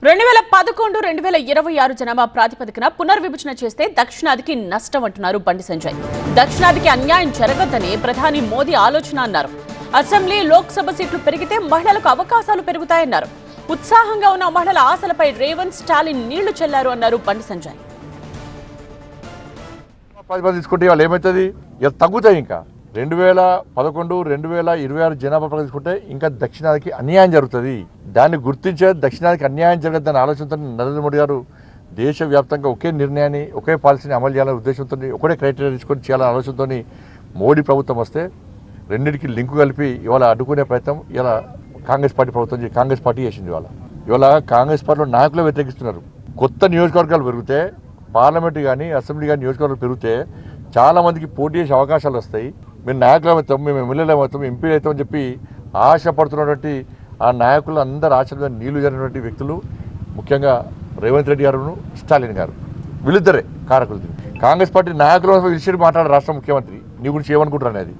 2011-2026 జనాభా ప్రాతిపదికన పునర్విభజన చేస్తే దక్షిణాదికి నష్టం అంటున్నారు బండి సంజయ్. దక్షిణాదికి అన్యాయం జరగదని ప్రధాని మోదీ ఆలోచన అన్నారు. అసెంబ్లీ, లోక్సభ సీట్లు పెరిగితే మహిళలకు అవకాశాలు పెరుగుతాయన్నారు. ఉత్సాహంగా ఉన్న మహిళల ఆశలపై రేవంత్, స్టాలిన్ నీళ్లు చల్లారు అన్నారు బండి సంజయ్. తీసుకుంటే వాళ్ళు ఏమవుతుంది, తగ్గుతాయి. ఇంకా 2011-2026 జనాభా ప్రకారం తీసుకుంటే ఇంకా దక్షిణాదికి అన్యాయం జరుగుతుంది. దాన్ని గుర్తించే దక్షిణాదికి అన్యాయం జరగదని ఆలోచనతో నరేంద్ర మోడీ గారు దేశవ్యాప్తంగా ఒకే నిర్ణయాన్ని, ఒకే పాలసీని అమలు చేయాలనే ఉద్దేశంతో, ఒకటే క్రైటీరియా తీసుకొని చేయాలనే ఆలోచనతో మోడీ ప్రభుత్వం వస్తే రెండింటికి లింకు కలిపి ఇవాళ అడ్డుకునే ప్రయత్నం ఇలా కాంగ్రెస్ పార్టీ ప్రభుత్వం, కాంగ్రెస్ పార్టీ చేసింది. ఇవాళ కాంగ్రెస్ పార్టీలో నాయకులు వ్యతిరేకిస్తున్నారు. కొత్త నియోజకవర్గాలు పెరిగితే, పార్లమెంటు కానీ అసెంబ్లీ కానీ నియోజకవర్గాలు పెరిగితే చాలామందికి పోటీ చేసే అవకాశాలు వస్తాయి. మేము నాయకులు అవుతాం, మేము ఎమ్మెల్యేలు అవుతాం, ఎంపీలు అవుతామని చెప్పి ఆశపడుతున్నటువంటి ఆ నాయకులు అందరూ ఆశలు నీళ్లు జరిగినటువంటి వ్యక్తులు ముఖ్యంగా రేవంత్ రెడ్డి గారును స్టాలిన్ గారు, వీళ్ళిద్దరే కారకులు. కాంగ్రెస్ పార్టీ నాయకుల విషయం మాట్లాడారు రాష్ట్ర ముఖ్యమంత్రి, నీ గురించి ఏమనుకుంటారు అనేది.